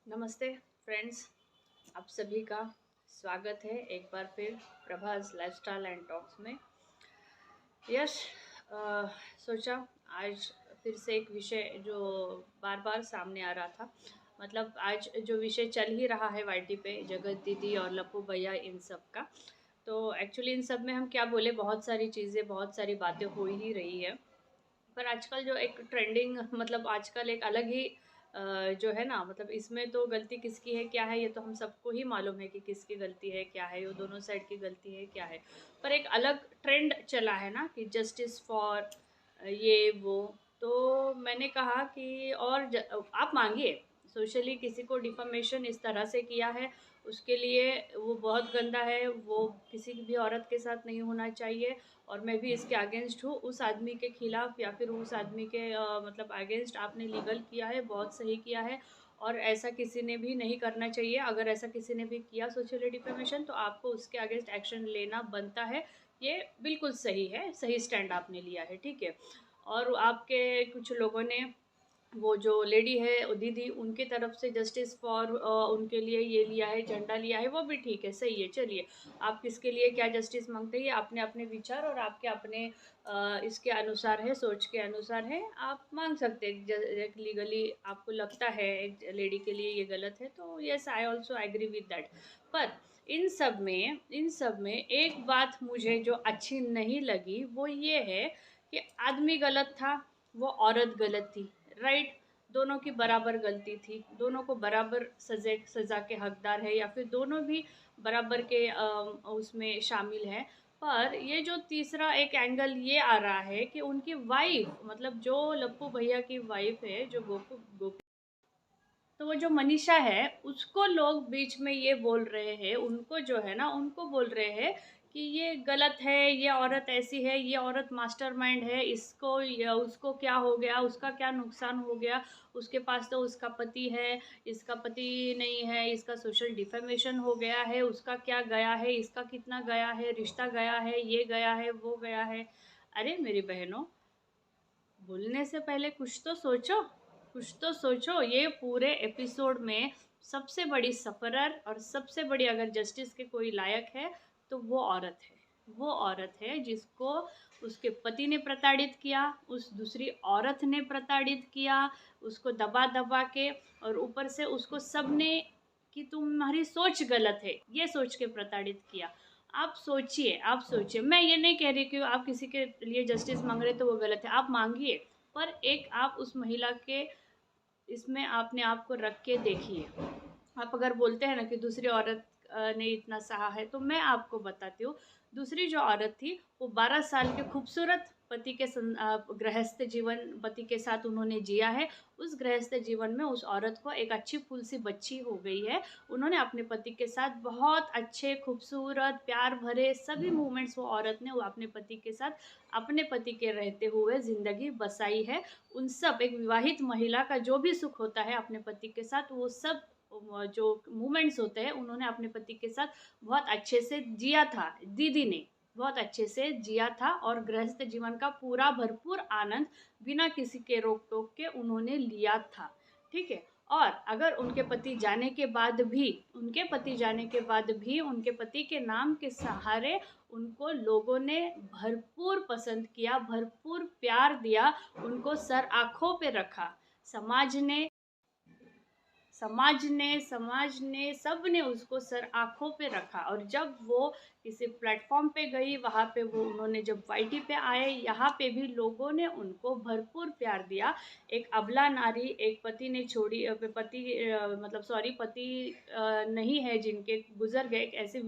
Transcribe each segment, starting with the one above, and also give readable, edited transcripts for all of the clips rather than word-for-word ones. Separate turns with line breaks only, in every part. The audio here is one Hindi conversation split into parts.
नमस्ते फ्रेंड्स, आप सभी का स्वागत है एक बार फिर प्रभास लाइफस्टाइल एंड टॉक्स में। यश अ, सोचा आज फिर से एक विषय जो बार बार सामने आ रहा था, मतलब आज जो विषय चल ही रहा है वाईटी पे, जगत दीदी और लप्पू भैया इन सब का। तो एक्चुअली इन सब में हम क्या बोले, बहुत सारी चीज़ें बहुत सारी बातें हो ही रही है। पर आजकल जो एक ट्रेंडिंग, मतलब आजकल एक अलग ही जो है ना, मतलब इसमें तो गलती किसकी है क्या है ये तो हम सबको ही मालूम है कि किसकी गलती है क्या है, ये दोनों साइड की गलती है क्या है। पर एक अलग ट्रेंड चला है ना कि जस्टिस फॉर ये वो। तो मैंने कहा कि आप मांगिए, सोशली किसी को डिफामेशन इस तरह से किया है, उसके लिए वो बहुत गंदा है, वो किसी भी औरत के साथ नहीं होना चाहिए। और मैं भी इसके अगेंस्ट हूँ, उस आदमी के खिलाफ या फिर उस आदमी के मतलब अगेंस्ट आपने लीगल किया है, बहुत सही किया है। और ऐसा किसी ने भी नहीं करना चाहिए। अगर ऐसा किसी ने भी किया सोशली डिफेमेशन, तो आपको उसके अगेंस्ट एक्शन लेना बनता है। ये बिल्कुल सही है, सही स्टैंड आपने लिया है, ठीक है। और आपके कुछ लोगों ने, वो जो लेडी है वो दीदी, उनके तरफ से जस्टिस फॉर उनके लिए ये लिया है, झंडा लिया है, वो भी ठीक है, सही है। चलिए, आप किसके लिए क्या जस्टिस मांगते हैं, ये आपने अपने विचार और आपके अपने इसके अनुसार है, सोच के अनुसार है, आप मांग सकते हैं। लीगली आपको लगता है एक लेडी के लिए ये गलत है, तो yes, I also agree with that. पर इन सब में एक बात मुझे जो अच्छी नहीं लगी वो ये है कि आदमी गलत था, वो औरत गलत थी, राइट। दोनों की बराबर गलती थी, दोनों को बराबर सज़ा के हकदार है, या फिर दोनों भी बराबर के उसमें शामिल है। पर ये जो तीसरा एक एंगल ये आ रहा है कि उनकी वाइफ, मतलब जो लप्पू भैया की वाइफ है, जो गोपी, तो वो जो मनीषा है, उसको लोग बीच में ये बोल रहे हैं, उनको जो है ना, उनको बोल रहे हैं कि ये गलत है, ये औरत ऐसी है, ये औरत मास्टरमाइंड है, इसको या उसको क्या हो गया, उसका क्या नुकसान हो गया, उसके पास तो उसका पति है, इसका पति नहीं है, इसका सोशल डिफेमेशन हो गया है, उसका क्या गया है, इसका कितना गया है, रिश्ता गया है, ये गया है, वो गया है। अरे मेरी बहनों, बोलने से पहले कुछ तो सोचो, कुछ तो सोचो। ये पूरे एपिसोड में सबसे बड़ी सफरर और सबसे बड़ी अगर जस्टिस के कोई लायक है, तो वो औरत है। वो औरत है जिसको उसके पति ने प्रताड़ित किया, उस दूसरी औरत ने प्रताड़ित किया, उसको दबा दबा के, और ऊपर से उसको सबने कि तुम्हारी सोच गलत है ये सोच के प्रताड़ित किया। आप सोचिए, आप सोचिए, मैं ये नहीं कह रही कि आप किसी के लिए जस्टिस मांग रहे तो वो गलत है, आप मांगिए। पर एक आप उस महिला के इसमें आपने आप को रख के देखिए। आप अगर बोलते हैं ना कि दूसरी औरत ने इतना सहा है, तो मैं आपको बताती हूँ। दूसरी जो औरत थी, वो 12 साल के खूबसूरत पति के गृहस्थ जीवन पति के साथ उन्होंने जिया है। उस गृहस्थ जीवन में उस औरत को एक अच्छी फूल सी बच्ची हो गई है। उन्होंने अपने पति के साथ बहुत अच्छे, खूबसूरत, प्यार भरे सभी मोमेंट्स वो औरत ने वो अपने पति के साथ, अपने पति के रहते हुए ज़िंदगी बसाई है। उन सब, एक विवाहित महिला का जो भी सुख होता है अपने पति के साथ, वो सब जो मोमेंट्स होते हैं, उन्होंने अपने पति के साथ बहुत अच्छे से जिया था। दीदी ने बहुत अच्छे से जिया था और गृहस्थ जीवन का पूरा भरपूर आनंद बिना किसी के रोक टोक के उन्होंने लिया था, ठीक है। और अगर उनके पति के नाम के सहारे उनको लोगों ने भरपूर पसंद किया, भरपूर प्यार दिया, उनको सर आँखों पे रखा। समाज ने समाज ने सब ने उसको सर आँखों पे रखा। और जब वो किसी प्लेटफॉर्म पे गई, वहाँ पे वो उन्होंने जब वाईटी पे आए, यहाँ पे भी लोगों ने उनको भरपूर प्यार दिया। एक अबला नारी, एक पति ने छोड़ी मतलब सॉरी, पति नहीं है, जिनके गुजर गए, एक ऐसे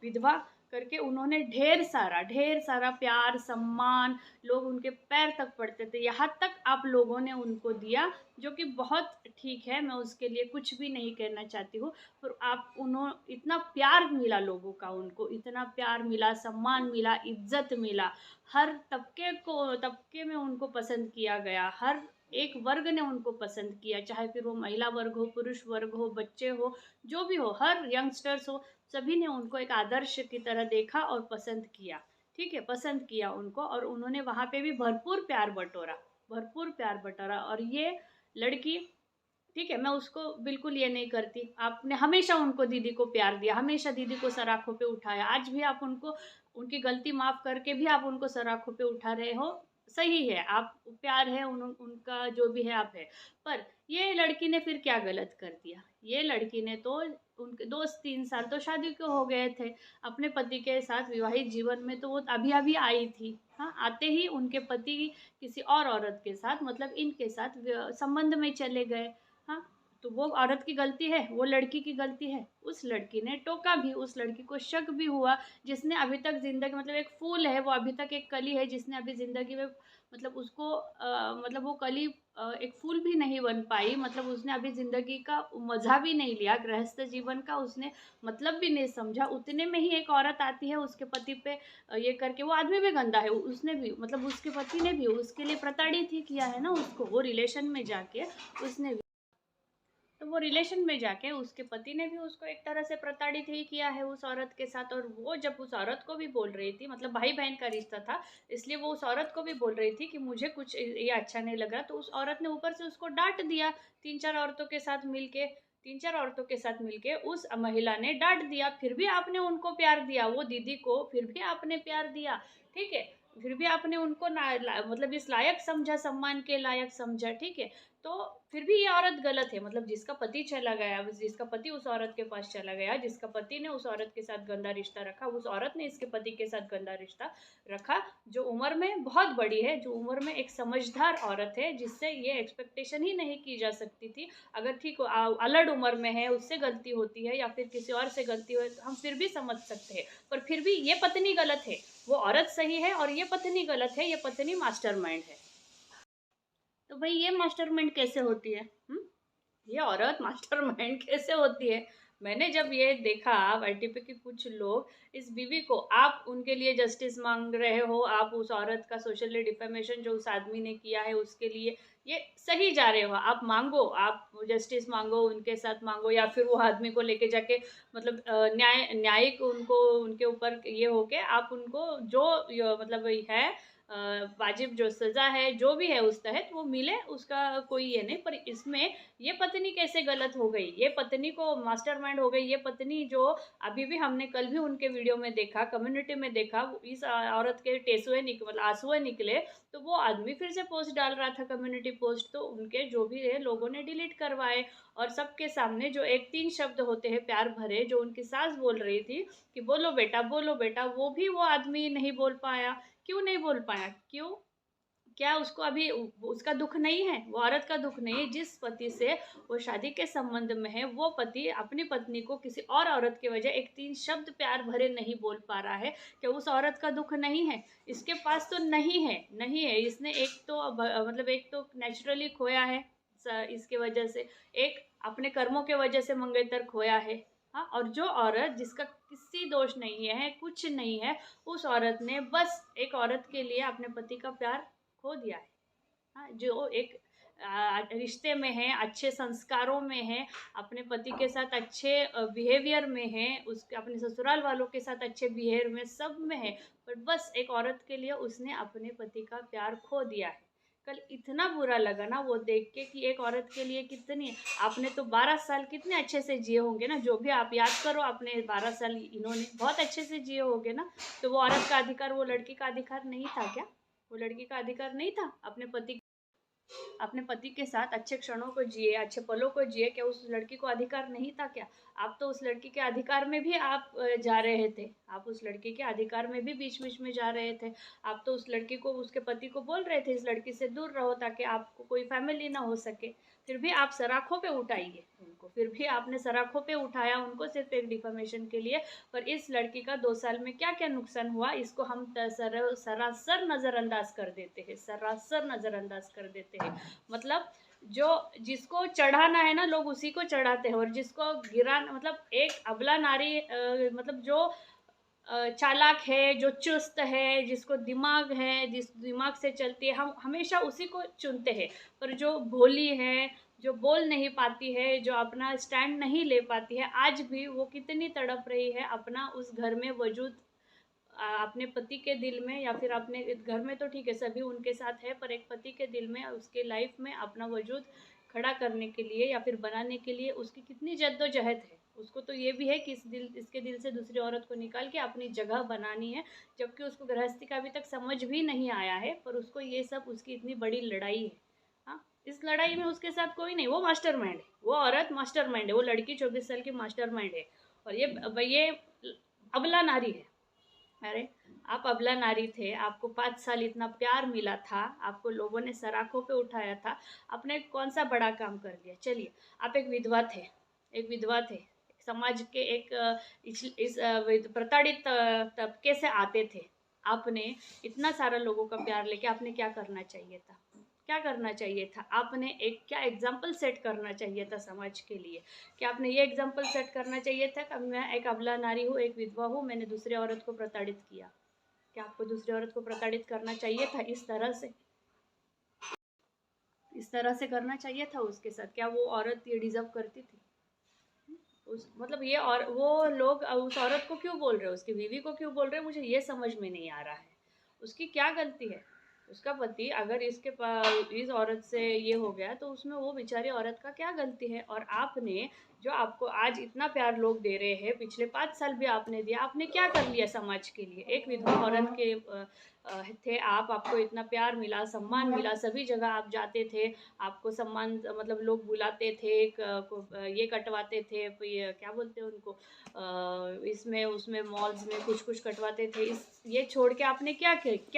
विधवा करके उन्होंने ढेर सारा प्यार सम्मान, लोग उनके पैर तक पड़ते थे, यहाँ तक आप लोगों ने उनको दिया, जो कि बहुत ठीक है, मैं उसके लिए कुछ भी नहीं कहना चाहती हूँ। पर आप उन्हों इतना प्यार मिला लोगों का, उनको इतना प्यार मिला, सम्मान मिला, इज्जत मिला। हर तबके में उनको पसंद किया गया, हर एक वर्ग ने उनको पसंद किया, चाहे फिर वो महिला वर्ग हो, पुरुष वर्ग हो, बच्चे हो, जो भी हो, हर यंगस्टर्स हो, सभी ने उनको एक आदर्श की तरह देखा और पसंद किया, ठीक है, पसंद किया उनको। और उन्होंने वहाँ पे भी भरपूर प्यार बटोरा, भरपूर प्यार बटोरा। और ये लड़की ठीक है, मैं उसको बिल्कुल ये नहीं करती। आपने हमेशा उनको दीदी को प्यार दिया, हमेशा दीदी को सर आँखों पे उठाया। आज भी आप उनको उनकी गलती माफ़ करके भी आप उनको सर आँखों पे उठा रहे हो, सही है। आप प्यार है उनका जो भी है आप है। पर ये लड़की ने फिर क्या गलत कर दिया? ये लड़की ने तो उनके 2-3 साल तो शादी को हो गए थे। अपने पति के साथ विवाहित जीवन में तो वो अभी-अभी आई थी। हाँ, आते ही उनके पति किसी और औरत के साथ मतलब इनके साथ संबंध में चले गए। हाँ, तो वो औरत की गलती है, वो लड़की की गलती है। उस लड़की ने टोका भी, उस लड़की को शक भी हुआ, जिसने अभी तक ज़िंदगी मतलब एक फूल है, वो अभी तक एक कली है जिसने अभी ज़िंदगी में मतलब उसको मतलब वो कली एक फूल भी नहीं बन पाई, मतलब उसने अभी ज़िंदगी का मज़ा भी नहीं लिया, गृहस्थ जीवन का उसने मतलब भी नहीं समझा। उतने में ही एक औरत आती है उसके पति पे ये करके, वो आदमी भी गंदा है, उसने भी मतलब उसके पति ने भी उसके लिए प्रताड़ित ही किया है ना उसको, वो रिलेशन में जाके उसने तो वो रिलेशन में जाके उसके पति ने भी उसको एक तरह से प्रताड़ित ही किया है उस औरत के साथ। और वो जब उस औरत को भी बोल रही थी, मतलब भाई बहन का रिश्ता था, इसलिए वो उस औरत को भी बोल रही थी कि मुझे कुछ ये अच्छा नहीं लग रहा, तो उस औरत ने ऊपर से उसको डांट दिया। तीन चार औरतों के साथ मिलके तीन चार औरतों के साथ मिलके उस महिला ने डांट दिया। फिर भी आपने उनको प्यार दिया, वो दीदी को फिर भी आपने प्यार दिया, ठीक है। फिर भी आपने उनको मतलब इस लायक समझा, सम्मान के लायक समझा, ठीक है। तो फिर भी ये औरत गलत है, मतलब जिसका पति चला गया, जिसका पति उस औरत के पास चला गया, जिसका पति ने उस औरत के साथ गंदा रिश्ता रखा, उस औरत ने इसके पति के साथ गंदा रिश्ता रखा, जो उम्र में बहुत बड़ी है, जो उम्र में एक समझदार औरत है, जिससे ये एक्सपेक्टेशन ही नहीं की जा सकती थी। अगर ठीक हो अलड़ उम्र में है, उससे गलती होती है या फिर किसी और से गलती हो तो हम फिर भी समझ सकते हैं। पर फिर भी ये पत्नी गलत है, वो औरत सही है और ये पत्नी गलत है, ये पत्नी मास्टरमाइंड है। तो भाई ये मास्टरमाइंड कैसे होती है? ये औरत मास्टरमाइंड कैसे होती है? मैंने जब ये देखा वाईटीपी के कुछ लोग इस बीवी को, आप उनके लिए जस्टिस मांग रहे हो, आप उस औरत का सोशली डिफेमेशन जो उस आदमी ने किया है उसके लिए ये सही जा रहे हो, आप मांगो, आप जस्टिस मांगो, उनके साथ मांगो, या फिर वो आदमी को लेके जाके मतलब न्यायिक उनको उनके ऊपर ये हो के आप उनको जो मतलब है वाजिब जो सज़ा है, जो भी है उस तहत वो मिले, उसका कोई ये नहीं। पर इसमें ये पत्नी कैसे गलत हो गई? ये पत्नी को मास्टरमाइंड हो गई, ये पत्नी जो अभी भी हमने कल भी उनके वीडियो में देखा, कम्युनिटी में देखा, इस औरत के टेसुए मतलब आंसुएँ निकले, तो वो आदमी फिर से पोस्ट डाल रहा था, कम्युनिटी पोस्ट, तो उनके जो भी है लोगों ने डिलीट करवाए। और सबके सामने जो एक 3 शब्द होते हैं प्यार भरे, जो उनकी सास बोल रही थी कि बोलो बेटा, वो भी वो आदमी नहीं बोल पाया। क्यों नहीं बोल पाया? क्यों? क्या उसको अभी उसका दुख नहीं है? वो औरत का दुख नहीं है, जिस पति से वो शादी के संबंध में है, वो पति अपनी पत्नी को किसी और औरत के वजह एक 3 शब्द प्यार भरे नहीं बोल पा रहा है, क्या उस औरत का दुख नहीं है? इसके पास तो नहीं है। इसने एक तो मतलब एक तो नेचुरली खोया है इसके वजह से, एक अपने कर्मों के वजह से मंगेतर खोया है। हाँ, और जो औरत जिसका किसी दोष नहीं है, कुछ नहीं है, उस औरत ने बस एक औरत के लिए अपने पति का प्यार खो दिया है। हाँ, जो एक रिश्ते में है, अच्छे संस्कारों में है, अपने पति के साथ अच्छे बिहेवियर में है, उसके अपने ससुराल वालों के साथ अच्छे बिहेवियर में, सब में है, पर बस एक औरत के लिए उसने अपने पति का प्यार खो दिया है। कल इतना बुरा लगा ना वो देख के कि एक औरत के लिए कितनी, आपने तो 12 साल कितने अच्छे से जिए होंगे ना, जो भी आप याद करो, आपने 12 साल इन्होंने बहुत अच्छे से जिए होंगे ना, तो वो औरत का अधिकार वो लड़की का अधिकार नहीं था क्या? वो लड़की का अधिकार नहीं था अपने पति के साथ अच्छे क्षणों को जिए, अच्छे पलों को जिए, क्या उस लड़की को अधिकार नहीं था क्या? आप तो उस लड़की के अधिकार में भी आप जा रहे थे, आप उस लड़की के अधिकार में भी बीच-बीच में जा रहे थे। आप तो उस लड़की को, उसके पति को बोल रहे थे, इस लड़की से दूर रहो ताकि आपको कोई फैमिली ना हो सके। फिर भी आप सराखों पे उठाइए उनको, फिर भी आपने सराखों पे उठाया उनको सिर्फ़ एक डिफेमेशन के लिए। पर इस लड़की का 2 साल में क्या-क्या नुकसान हुआ, इसको हम सरासर नज़रअंदाज कर देते हैं, सरासर नज़रअंदाज कर देते हैं। मतलब जो जिसको चढ़ाना है ना, लोग उसी को चढ़ाते हैं, और जिसको गिराना मतलब एक अबला नारी मतलब जो चालाक है, जो चुस्त है, जिसको दिमाग है, जिस दिमाग से चलती है, हम हमेशा उसी को चुनते हैं। पर जो भोली है, जो बोल नहीं पाती है, जो अपना स्टैंड नहीं ले पाती है, आज भी वो कितनी तड़प रही है अपना उस घर में वजूद, अपने पति के दिल में, या फिर अपने घर में तो ठीक है सभी उनके साथ है, पर एक पति के दिल में, उसके लाइफ में अपना वजूद खड़ा करने के लिए या फिर बनाने के लिए उसकी कितनी जद्दोजहद है। उसको तो ये भी है कि इसके दिल से दूसरी औरत को निकाल के अपनी जगह बनानी है, जबकि उसको गृहस्थी का अभी तक समझ भी नहीं आया है, पर उसको ये सब उसकी इतनी बड़ी लड़ाई है। हाँ, इस लड़ाई में उसके साथ कोई नहीं, वो मास्टरमाइंड है, वो औरत मास्टरमाइंड है, वो लड़की 24 साल की मास्टरमाइंड है। और ये अबला नारी है। अरे, आप अबला नारी थे, आपको 5 साल इतना प्यार मिला था, आपको लोगों ने सराखों पे उठाया था, आपने कौन सा बड़ा काम कर दिया। चलिए, आप एक विधवा थे, एक विधवा थे, समाज के एक इस प्रताड़ित तबके से आते थे। आपने इतना सारा लोगों का प्यार लेके आपने क्या करना चाहिए था, क्या करना चाहिए था, आपने एक क्या एग्जाम्पल सेट करना चाहिए था समाज के लिए। कि आपने ये एग्जाम्पल सेट करना चाहिए था कि मैं एक अबला नारी हूँ, एक विधवा हूँ, मैंने दूसरी औरत को प्रताड़ित किया। क्या आपको दूसरी औरत को प्रताड़ित करना चाहिए था इस तरह से, इस तरह से करना चाहिए था उसके साथ? क्या वो औरत ये डिजर्व करती थी? उस मतलब ये, और वो लोग उस औरत को क्यों बोल रहे हो, उसकी बीवी को क्यों बोल रहे हो, मुझे ये समझ में नहीं आ रहा है। उसकी क्या गलती है? उसका पति अगर इसके पास इस औरत से ये हो गया तो उसमें वो बेचारी औरत का क्या गलती है? और आपने, जो आपको आज इतना प्यार लोग दे रहे हैं, पिछले 5 साल भी आपने दिया, आपने क्या कर लिया समाज के लिए? एक विधवा औरत के थे आप, आपको इतना प्यार मिला, सम्मान मिला, सभी जगह आप जाते थे, आपको सम्मान मतलब लोग बुलाते थे, ये कटवाते थे, ये क्या बोलते हैं उनको, इसमें उसमें मॉल्स में कुछ कुछ कटवाते थे। इस ये छोड़ के आपने क्या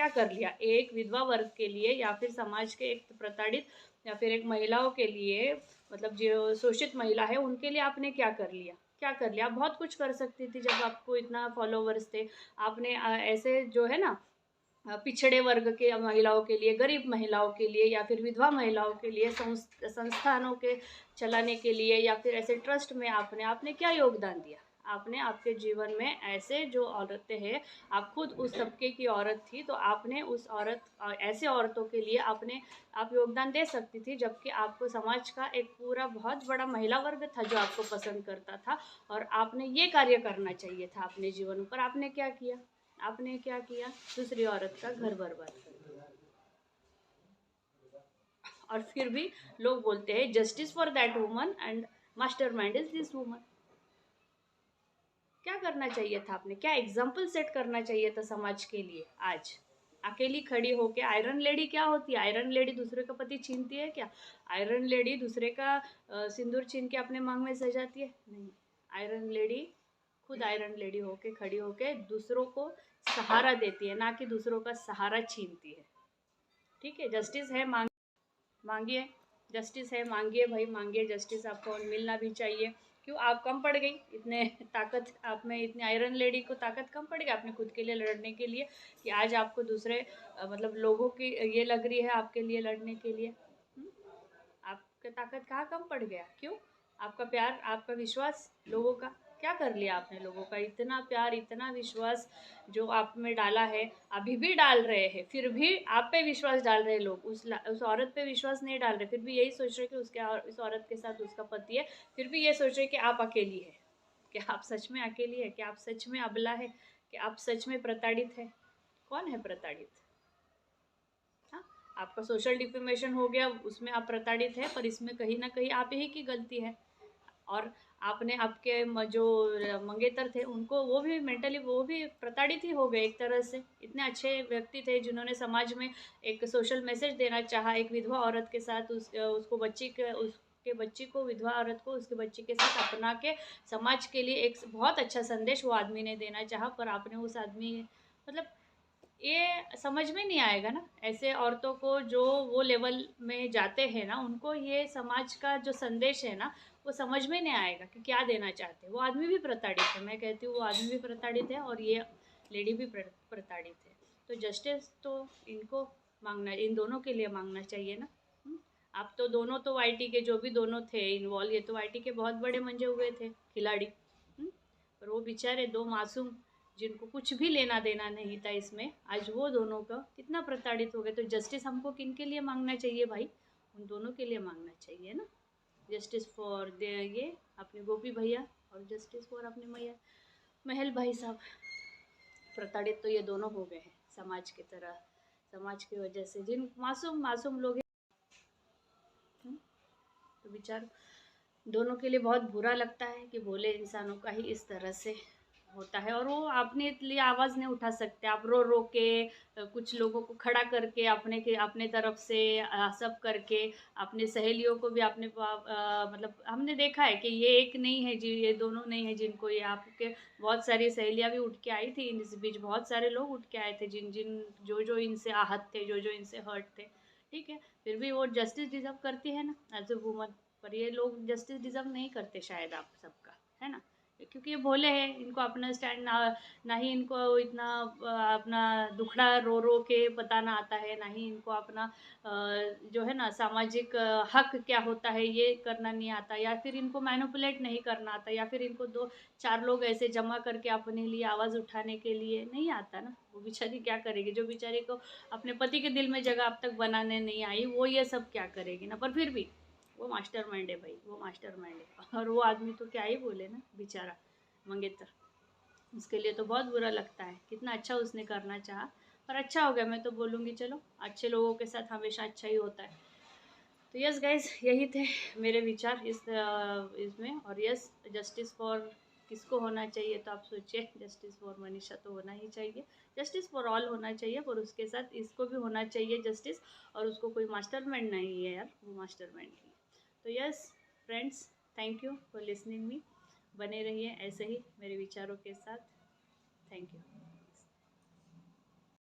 कर लिया एक विधवा वर्ग के लिए, या फिर समाज के एक प्रताड़ित, या फिर एक महिलाओं के लिए, मतलब जो शोषित महिला है उनके लिए आपने क्या कर लिया? क्या कर लिया? आप बहुत कुछ कर सकती थी जब आपको इतना फॉलोवर्स थे। आपने ऐसे जो है ना, पिछड़े वर्ग के महिलाओं के लिए, गरीब महिलाओं के लिए, या फिर विधवा महिलाओं के लिए संस्थानों के चलाने के लिए, या फिर ऐसे ट्रस्ट में आपने आपने क्या योगदान दिया? आपने आपके जीवन में ऐसे जो औरतें हैं, आप खुद उस तबके की औरत थी, तो आपने उस औरत ऐसे औरतों के लिए आपने आप योगदान दे सकती थी, जबकि आपको समाज का एक पूरा बहुत बड़ा महिला वर्ग था जो आपको पसंद करता था, और आपने ये कार्य करना चाहिए था अपने जीवन पर। आपने क्या किया? आपने क्या किया? दूसरी औरत का घर बर्बाद कर दिया। और फिर भी लोग बोलते हैं justice for that woman and mastermind is this woman. क्या करना चाहिए था आपने? क्या एग्जाम्पल सेट करना चाहिए था समाज के लिए? आज अकेली खड़ी होके, आयरन लेडी क्या होती है? आयरन लेडी दूसरे का पति छीनती है क्या? आयरन लेडी दूसरे का सिंदूर छीन के अपने मांग में सजाती है? नहीं। आयरन लेडी खुद आयरन लेडी होके खड़ी होके दूसरों को सहारा देती है, ना कि दूसरों का सहारा छीनती है। ठीक है, जस्टिस है, मांगिए, जस्टिस है, मांगिए भाई, मांगिए जस्टिस, आपको मिलना भी चाहिए। क्यों आप कम पड़ गई? इतने ताकत आप में, इतनी आयरन लेडी को ताकत कम पड़ गई आपने खुद के लिए लड़ने के लिए, कि आज आपको दूसरे मतलब लोगों की ये लग रही है आपके लिए लड़ने के लिए? आपका ताकत कहाँ कम पड़ गया? क्यों? आपका प्यार, आपका विश्वास लोगों का, क्या कर लिया आपने? लोगों का इतना प्यार, इतना विश्वास जो आप में डाला है, अभी भी डाल रहे हैं, फिर भी आप पे विश्वास डाल रहे हैं लोग, उस औरत पे विश्वास नहीं डाल रहे, फिर भी यही सोच रहे कि उस औरत के साथ उसका पति है, फिर भी ये सोच रहे कि आप अकेली है। क्या आप सच में अकेली है? क्या आप सच में अबला है? क्या आप सच में प्रताड़ित है? कौन है प्रताड़ित? हाँ, आपका सोशल डिफेमेशन हो गया, उसमें आप प्रताड़ित है, पर इसमें कहीं ना कहीं आप ही की गलती है। और आपने आपके जो मंगेतर थे उनको, वो भी मेंटली वो भी प्रताड़ित ही हो गए एक तरह से। इतने अच्छे व्यक्ति थे जिन्होंने समाज में एक सोशल मैसेज देना चाहा, एक विधवा औरत के साथ उसको उसके बच्ची को, विधवा औरत को उसके बच्ची के साथ अपना के समाज के लिए एक बहुत अच्छा संदेश वो आदमी ने देना चाहा, पर आपने उस आदमी, मतलब ये समझ में नहीं आएगा ना ऐसे औरतों को जो वो लेवल में जाते हैं ना, उनको ये समाज का जो संदेश है ना, वो समझ में नहीं आएगा कि क्या देना चाहते हैं। वो आदमी भी प्रताड़ित है, मैं कहती हूँ वो आदमी भी प्रताड़ित है, और ये लेडी भी प्रताड़ित है। तो जस्टिस तो इनको मांगना, इन दोनों के लिए मांगना चाहिए ना। आप तो दोनों तो वाईटी के जो भी दोनों थे इन्वॉल्व, ये तो वाईटी के बहुत बड़े मंजे हुए थे खिलाड़ी। पर वो बेचारे दो मासूम, जिनको कुछ भी लेना देना नहीं था इसमें, आज वो दोनों का कितना प्रताड़ित हो गए। तो जस्टिस हमको किन के लिए मांगना चाहिए भाई? उन दोनों के लिए मांगना चाहिए ना। जस्टिस फॉर दे ये अपने गोपी भैया, और जस्टिस फॉर अपने मैया महल भाई साहब। प्रताड़ित तो ये दोनों हो गए हैं समाज की तरह, समाज की वजह से जिन मासूम मासूम लोग हैं। तो विचार दोनों के लिए बहुत बुरा लगता है कि भोले इंसानों का ही इस तरह से होता है। और वो अपने लिए आवाज़ नहीं उठा सकते। आप रो रो के कुछ लोगों को खड़ा करके अपने तरफ से सब करके अपने सहेलियों को भी मतलब हमने देखा है कि ये एक नहीं है जी, ये दोनों नहीं है जिनको ये आपके बहुत सारी सहेलियाँ भी उठ के आई थी इस बीच, बहुत सारे लोग उठ के आए थे जिन जिन जो इनसे आहत थे, जो इनसे हर्ट थे। ठीक है, फिर भी वो जस्टिस डिजर्व करती है ना एज ए वुमन। पर ये लोग जस्टिस डिजर्व नहीं करते शायद आप सबका, है ना, क्योंकि ये भोले हैं। इनको अपना स्टैंड ना ही इनको इतना अपना दुखड़ा रो रो के बताना आता है, ना ही इनको अपना जो है ना सामाजिक हक क्या होता है ये करना नहीं आता, या फिर इनको मैनिपुलेट नहीं करना आता, या फिर इनको दो चार लोग ऐसे जमा करके अपने लिए आवाज़ उठाने के लिए नहीं आता ना। वो बेचारी क्या करेगी, जो बेचारी को अपने पति के दिल में जगह अब तक बनाने नहीं आई, वो ये सब क्या करेगी ना। पर फिर भी वो मास्टरमाइंड है भाई, वो मास्टरमाइंड है। और वो आदमी तो क्या ही बोले ना, बेचारा मंगेतर, उसके लिए तो बहुत बुरा लगता है। कितना अच्छा उसने करना चाहा, पर अच्छा हो गया। मैं तो बोलूँगी चलो, अच्छे लोगों के साथ हमेशा अच्छा ही होता है। तो यस गाइज, यही थे मेरे विचार इसमें। और यस, जस्टिस फॉर किसको होना चाहिए, तो आप सोचिए, जस्टिस फॉर मनीषा तो होना ही चाहिए, जस्टिस फॉर ऑल होना चाहिए, पर उसके साथ इसको भी होना चाहिए जस्टिस। और उसको कोई मास्टरमाइंड नहीं है यार, वो मास्टरमाइंड ही है। तो yes friends, thank you for listening me. बने रहिए ऐसे ही मेरे विचारों के साथ। Thank you.